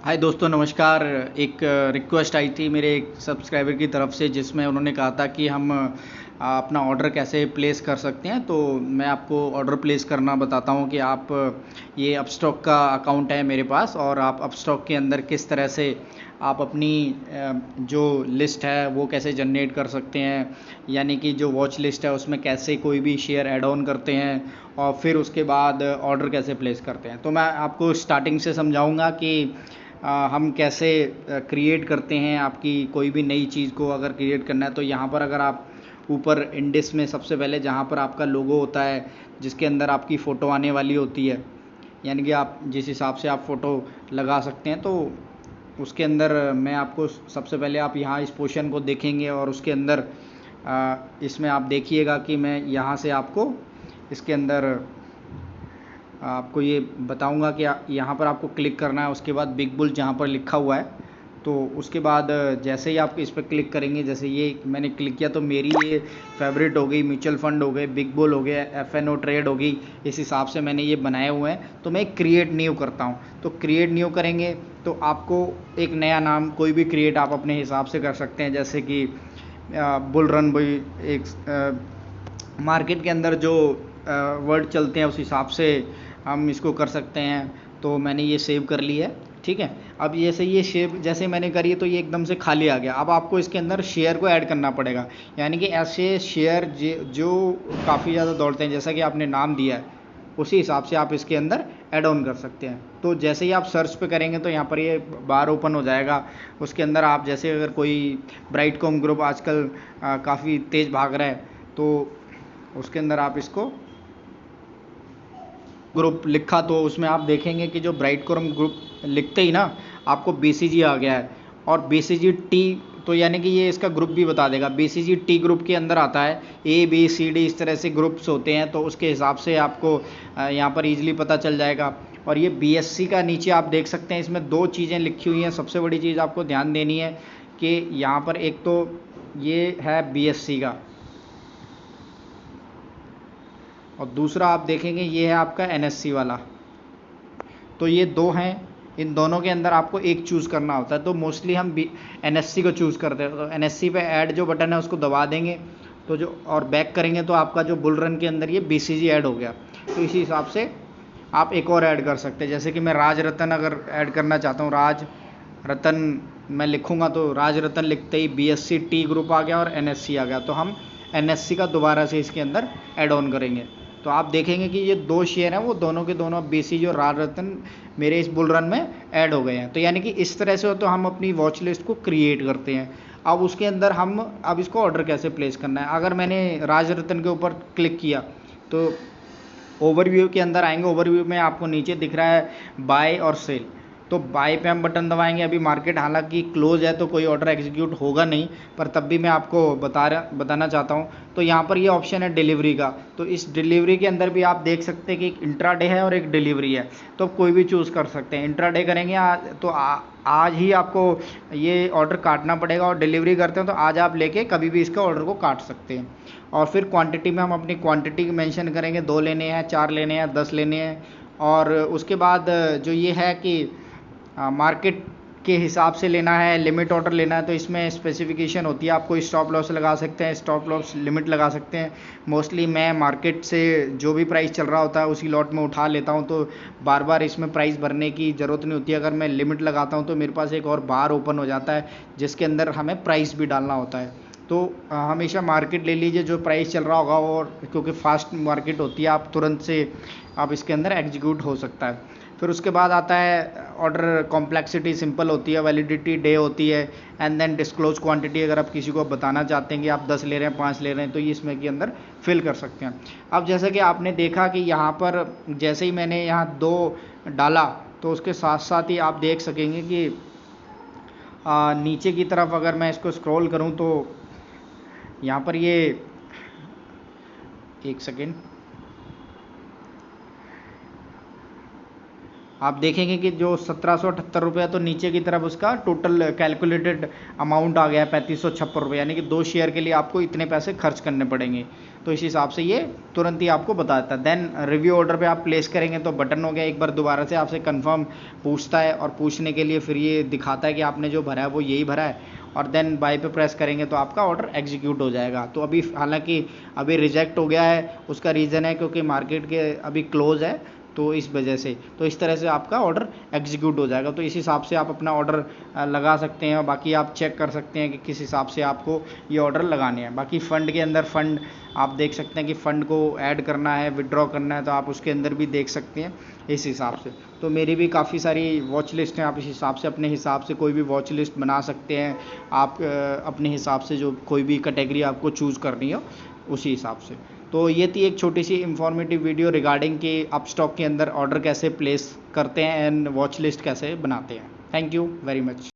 हाय दोस्तों, नमस्कार। एक रिक्वेस्ट आई थी मेरे एक सब्सक्राइबर की तरफ से, जिसमें उन्होंने कहा था कि हम अपना ऑर्डर कैसे प्लेस कर सकते हैं। तो मैं आपको ऑर्डर प्लेस करना बताता हूं कि आप ये अपस्टॉक का अकाउंट है मेरे पास, और आप अपस्टॉक के अंदर किस तरह से आप अपनी जो लिस्ट है वो कैसे जनरेट कर सकते हैं, यानी कि जो वॉच लिस्ट है उसमें कैसे कोई भी शेयर ऐड ऑन करते हैं, और फिर उसके बाद ऑर्डर कैसे प्लेस करते हैं। तो मैं आपको स्टार्टिंग से समझाऊंगा कि हम कैसे क्रिएट करते हैं। आपकी कोई भी नई चीज़ को अगर क्रिएट करना है तो यहाँ पर अगर आप ऊपर इंडेक्स में सबसे पहले जहाँ पर आपका लोगो होता है, जिसके अंदर आपकी फ़ोटो आने वाली होती है, यानी कि आप जिस हिसाब से आप फ़ोटो लगा सकते हैं, तो उसके अंदर मैं आपको सबसे पहले आप यहाँ इस पोर्शन को देखेंगे, और उसके अंदर इसमें आप देखिएगा कि मैं यहाँ से आपको इसके अंदर आपको ये बताऊंगा कि यहाँ पर आपको क्लिक करना है। उसके बाद बिग बुल जहाँ पर लिखा हुआ है, तो उसके बाद जैसे ही आप इस पर क्लिक करेंगे, जैसे ये मैंने क्लिक किया तो मेरी ये फेवरेट हो गई, म्यूचुअल फंड हो गए, बिग बुल हो गया, FNO ट्रेड हो गई। इस हिसाब से मैंने ये बनाए हुए हैं। तो मैं क्रिएट न्यू करता हूँ। तो क्रिएट न्यू करेंगे तो आपको एक नया नाम कोई भी क्रिएट आप अपने हिसाब से कर सकते हैं, जैसे कि बुल रन भाई, एक मार्केट के अंदर जो वर्ड चलते हैं उस हिसाब से हम इसको कर सकते हैं। तो मैंने ये सेव कर लिया है, ठीक है। अब जैसे ये सेव जैसे मैंने करी है तो ये एकदम से खाली आ गया। अब आपको इसके अंदर शेयर को ऐड करना पड़ेगा, यानी कि ऐसे शेयर जो काफ़ी ज़्यादा दौड़ते हैं, जैसा कि आपने नाम दिया है उसी हिसाब से आप इसके अंदर ऐड ऑन कर सकते हैं। तो जैसे ही आप सर्च पे करेंगे तो यहाँ पर ये बार ओपन हो जाएगा। उसके अंदर आप जैसे अगर कोई ब्राइटकॉम ग्रुप आजकल काफ़ी तेज़ भाग रहा है, तो उसके अंदर आप इसको ग्रुप लिखा तो उसमें आप देखेंगे कि जो ब्राइटकॉम ग्रुप लिखते ही ना आपको BCG आ गया है। और BCG टी, तो यानी कि ये इसका ग्रुप भी बता देगा। BCG टी ग्रुप के अंदर आता है, ABCD इस तरह से ग्रुप्स होते हैं, तो उसके हिसाब से आपको यहाँ पर ईजिली पता चल जाएगा। और ये BSC का नीचे आप देख सकते हैं, इसमें दो चीज़ें लिखी हुई हैं। सबसे बड़ी चीज़ आपको ध्यान देनी है कि यहाँ पर एक तो ये है BSC का, और दूसरा आप देखेंगे ये है आपका NSC वाला। तो ये दो हैं, इन दोनों के अंदर आपको एक चूज़ करना होता है। तो मोस्टली हम NSC को चूज़ करते हैं। तो NSC पे ऐड जो बटन है उसको दबा देंगे, तो जो और बैक करेंगे तो आपका जो बुल रन के अंदर ये BCG ऐड हो गया। तो इसी हिसाब से आप एक और ऐड कर सकते हैं, जैसे कि मैं राज रतन अगर ऐड करना चाहता हूँ, राज रतन मैं लिखूँगा तो राज रतन लिखते ही BSC टी ग्रुप आ गया और NSC आ गया। तो हम NSC का दोबारा से इसके अंदर ऐड ऑन करेंगे, तो आप देखेंगे कि ये दो शेयर हैं, वो दोनों के दोनों BCG और राज रतन मेरे इस बुल रन में ऐड हो गए हैं। तो यानी कि इस तरह से तो हम अपनी वॉच लिस्ट को क्रिएट करते हैं। अब उसके अंदर हम अब इसको ऑर्डर कैसे प्लेस करना है। अगर मैंने राज रतन के ऊपर क्लिक किया तो ओवरव्यू के अंदर आएंगे। ओवरव्यू में आपको नीचे दिख रहा है बाय और सेल, तो बाय पे हम बटन दबाएंगे। अभी मार्केट हालांकि क्लोज है तो कोई ऑर्डर एग्जीक्यूट होगा नहीं, पर तब भी मैं आपको बताना चाहता हूँ। तो यहाँ पर ये ऑप्शन है डिलीवरी का, तो इस डिलीवरी के अंदर भी आप देख सकते हैं कि एक इंट्राडे है और एक डिलीवरी है। तो कोई भी चूज़ कर सकते हैं। इंट्राडे करेंगे तो आज ही आपको ये ऑर्डर काटना पड़ेगा, और डिलीवरी करते हैं तो आज आप लेके कभी भी इसका ऑर्डर को काट सकते हैं। और फिर क्वांटिटी में हम अपनी क्वांटिटी मेंशन करेंगे, 2 लेने हैं, 4 लेने हैं, 10 लेने हैं। और उसके बाद जो ये है कि मार्केट के हिसाब से लेना है, लिमिट ऑर्डर लेना है, तो इसमें स्पेसिफिकेशन होती है। आप कोई स्टॉप लॉस लगा सकते हैं, स्टॉप लॉस लिमिट लगा सकते हैं। मोस्टली मैं मार्केट से जो भी प्राइस चल रहा होता है उसी लॉट में उठा लेता हूं, तो बार बार इसमें प्राइस भरने की ज़रूरत नहीं होती। अगर मैं लिमिट लगाता हूं तो मेरे पास एक और बार ओपन हो जाता है जिसके अंदर हमें प्राइस भी डालना होता है। तो हमेशा मार्केट ले लीजिए जो प्राइस चल रहा होगा, और क्योंकि फास्ट मार्केट होती है, आप तुरंत से आप इसके अंदर एग्जीक्यूट हो सकता है। फिर उसके बाद आता है ऑर्डर कॉम्प्लेक्सिटी, सिंपल होती है, वैलिडिटी डे होती है, एंड देन डिस्क्लोज क्वांटिटी। अगर आप किसी को बताना चाहते हैं कि आप 10 ले रहे हैं, 5 ले रहे हैं, तो ये इसमें के अंदर फिल कर सकते हैं। अब जैसे कि आपने देखा कि यहाँ पर जैसे ही मैंने यहाँ 2 डाला, तो उसके साथ साथ ही आप देख सकेंगे कि नीचे की तरफ अगर मैं इसको स्क्रॉल करूँ तो यहाँ पर ये एक सेकेंड, आप देखेंगे कि जो 1778 रुपये तो नीचे की तरफ उसका टोटल कैलकुलेटेड अमाउंट आ गया 3556 रुपये, यानी कि 2 शेयर के लिए आपको इतने पैसे खर्च करने पड़ेंगे। तो इस हिसाब से ये तुरंत ही आपको बता देता है। देन रिव्यू ऑर्डर पे आप प्लेस करेंगे तो बटन हो गया, एक बार दोबारा से आपसे कंफर्म पूछता है और पूछने के लिए फिर ये दिखाता है कि आपने जो भरा है वो यही भरा है, और देन बाय पे प्रेस करेंगे तो आपका ऑर्डर एग्जीक्यूट हो जाएगा। तो अभी हालांकि अभी रिजेक्ट हो गया है, उसका रीज़न है क्योंकि मार्केट के अभी क्लोज है, तो इस वजह से तो इस तरह से आपका ऑर्डर एग्जीक्यूट हो जाएगा। तो इस हिसाब से आप अपना ऑर्डर लगा सकते हैं, और बाकी आप चेक कर सकते हैं कि किस हिसाब से आपको ये ऑर्डर लगाने हैं। बाकी फ़ंड के अंदर फ़ंड आप देख सकते हैं कि फ़ंड को ऐड करना है, विड्रॉ करना है, तो आप उसके अंदर भी देख सकते हैं इस हिसाब से। तो मेरी भी काफ़ी सारी वॉच लिस्ट हैं, आप इस हिसाब से अपने हिसाब से कोई भी वॉच लिस्ट बना सकते हैं। आप अपने हिसाब से जो कोई भी कैटेगरी आपको चूज़ करनी हो उसी हिसाब से। तो ये थी एक छोटी सी इंफॉर्मेटिव वीडियो रिगार्डिंग कि अपस्टॉक के अंदर ऑर्डर कैसे प्लेस करते हैं एंड वॉच लिस्ट कैसे बनाते हैं। Thank you very much.